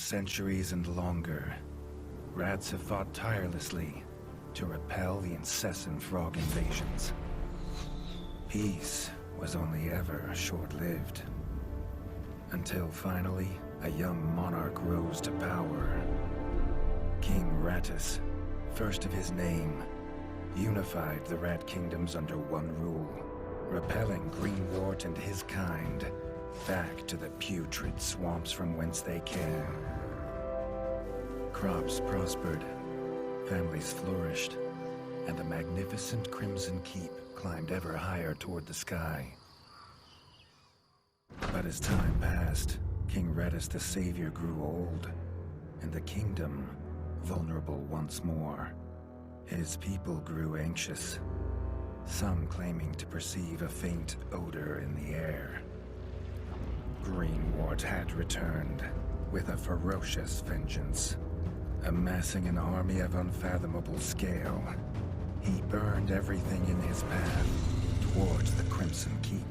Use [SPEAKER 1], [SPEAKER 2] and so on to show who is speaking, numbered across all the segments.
[SPEAKER 1] centuries and longer, rats have fought tirelessly to repel the incessant frog invasions. Peace was only ever short-lived, until finally a young monarch rose to power. King Rattus, first of his name, unified the rat kingdoms under one rule, repelling Greenwort and his kind back to the putrid swamps from whence they came. Crops prospered, families flourished, and the magnificent Crimson Keep climbed ever higher toward the sky. But as time passed, King Rattus the Savior grew old, and the kingdom vulnerable once more. His people grew anxious, some claiming to perceive a faint odor in the air. Greenwort had returned with a ferocious vengeance. Amassing an army of unfathomable scale, he burned everything in his path towards the Crimson Keep.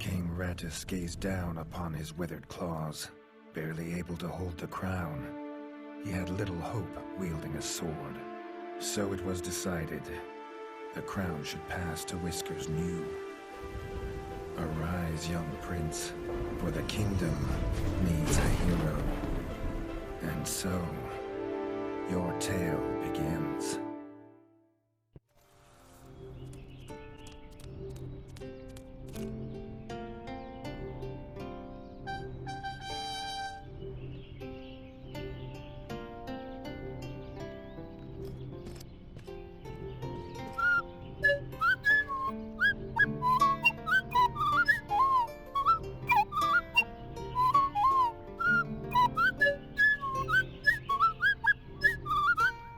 [SPEAKER 1] King Rattus gazed down upon his withered claws, barely able to hold the crown. He had little hope wielding a sword. So it was decided the crown should pass to Whiskers New. Arise, young prince, for the kingdom needs a hero. And so, your tale begins.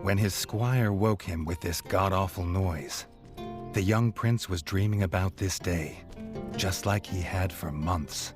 [SPEAKER 1] When his squire woke him with this god-awful noise, the young prince was dreaming about this day, just like he had for months.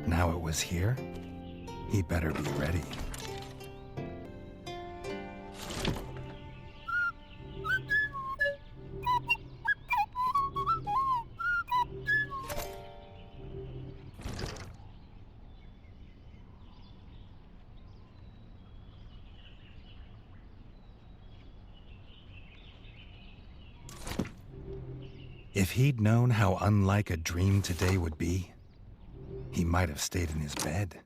[SPEAKER 1] Now it was here, he better be ready. If he'd known how unlike a dream today would be, he might have stayed in his bed.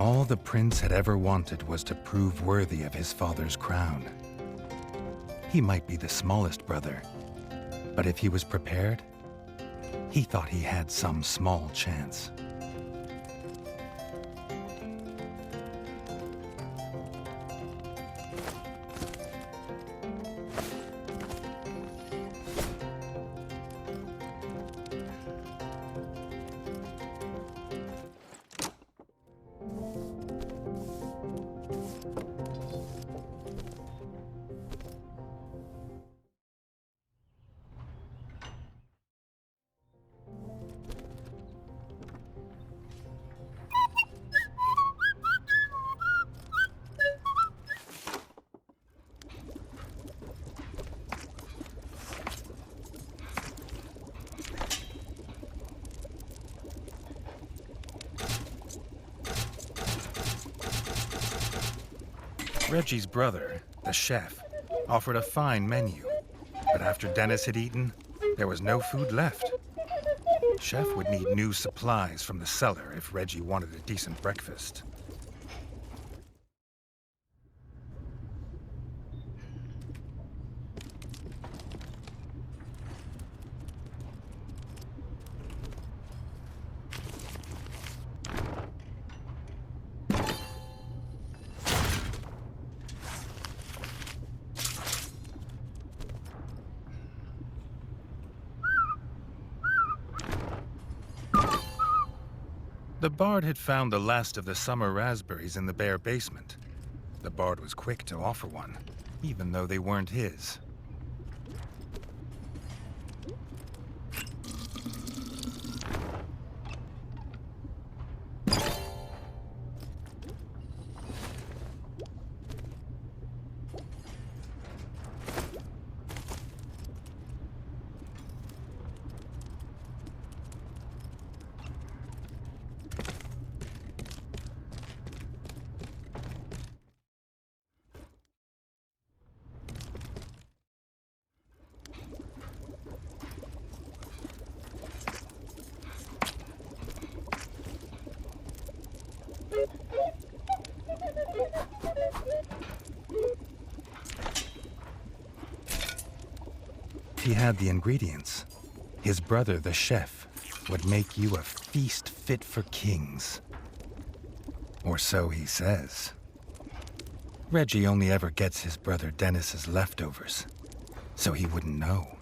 [SPEAKER 1] All the prince had ever wanted was to prove worthy of his father's crown. He might be the smallest brother, but if he was prepared, he thought he had some small chance. Reggie's brother, the chef, offered a fine menu, but after Dennis had eaten, there was no food left. Chef would need new supplies from the cellar if Reggie wanted a decent breakfast. The bard had found the last of the summer raspberries in the bare basement. The bard was quick to offer one, even though they weren't his. He had the ingredients. His brother, the chef, would make you a feast fit for kings. Or so he says. Reggie only ever gets his brother Dennis's leftovers, so he wouldn't know.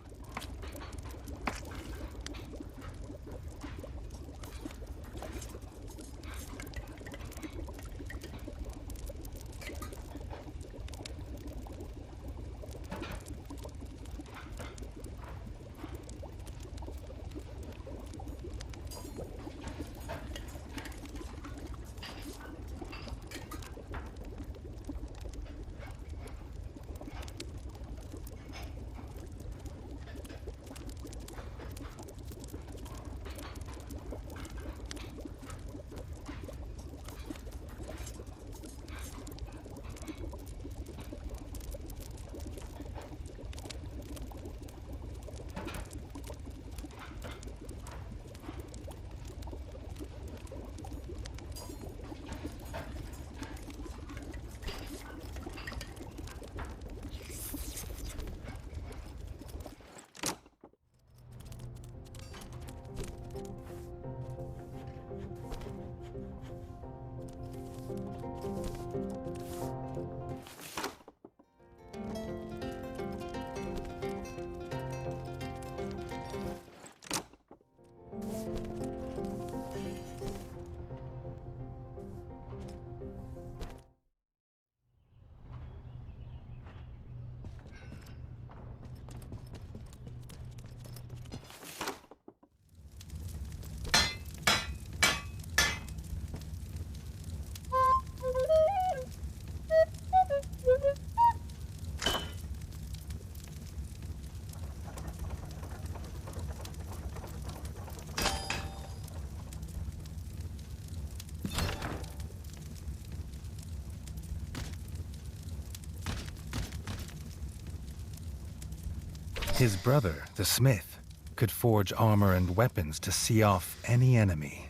[SPEAKER 1] His brother, the smith, could forge armor and weapons to see off any enemy.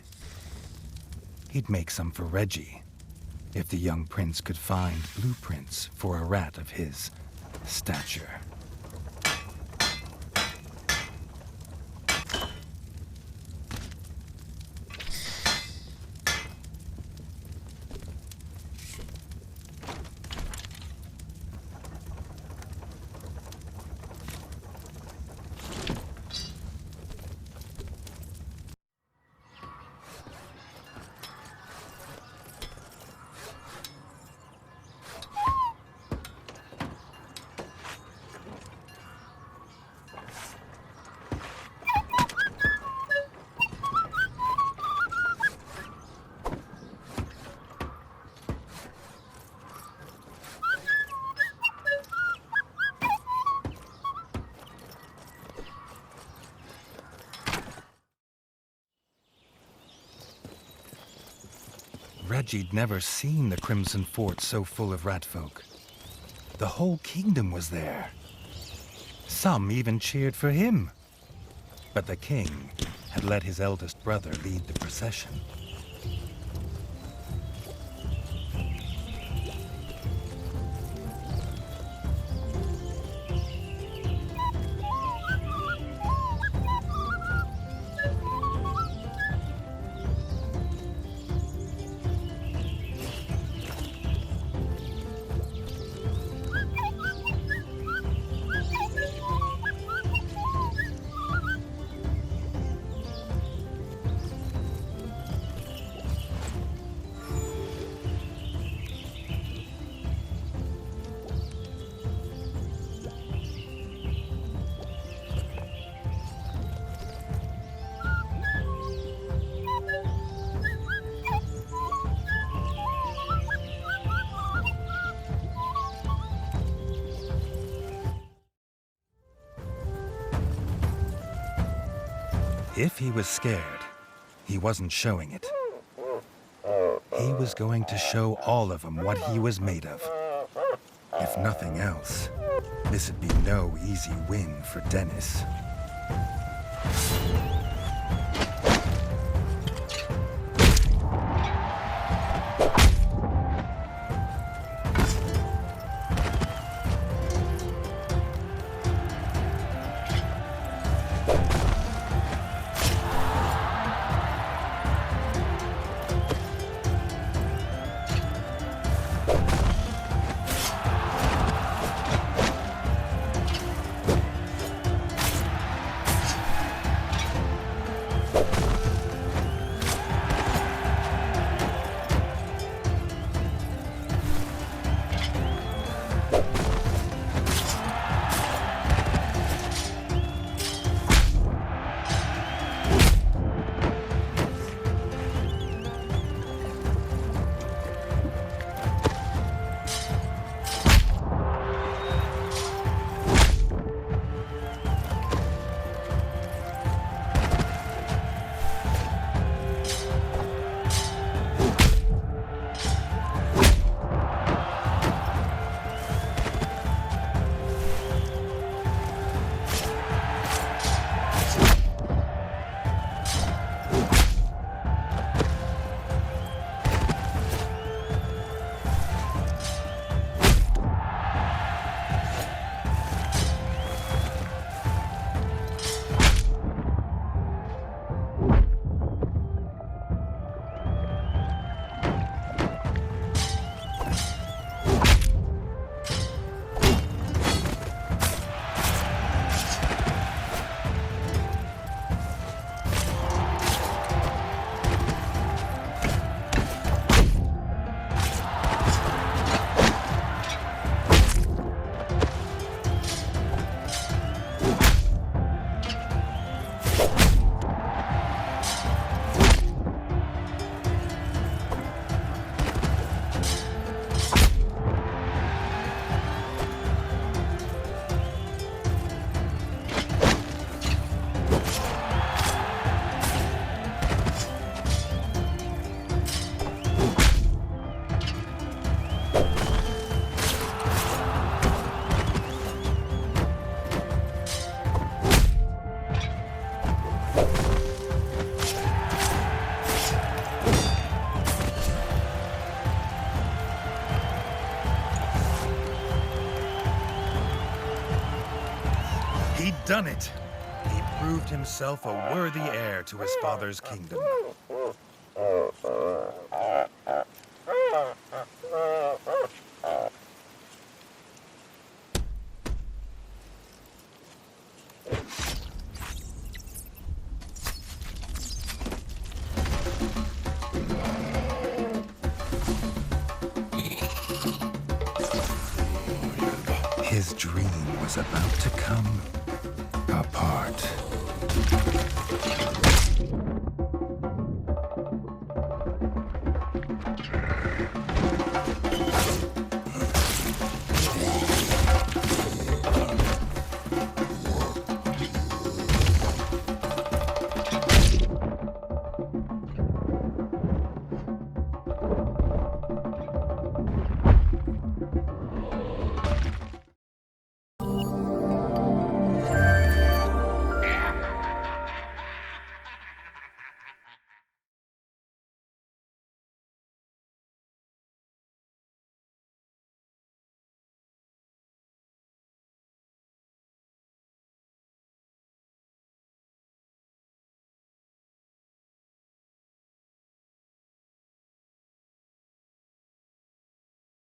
[SPEAKER 1] He'd make some for Reggie, if the young prince could find blueprints for a rat of his stature. Redgi'd never seen the Crimson Fort so full of ratfolk. The whole kingdom was there. Some even cheered for him. But the king had let his eldest brother lead the procession. If he was scared, he wasn't showing it. He was going to show all of them what he was made of. If nothing else, this'd be no easy win for Dennis. Done it! He proved himself a worthy heir to his father's kingdom. His dream was about to come apart.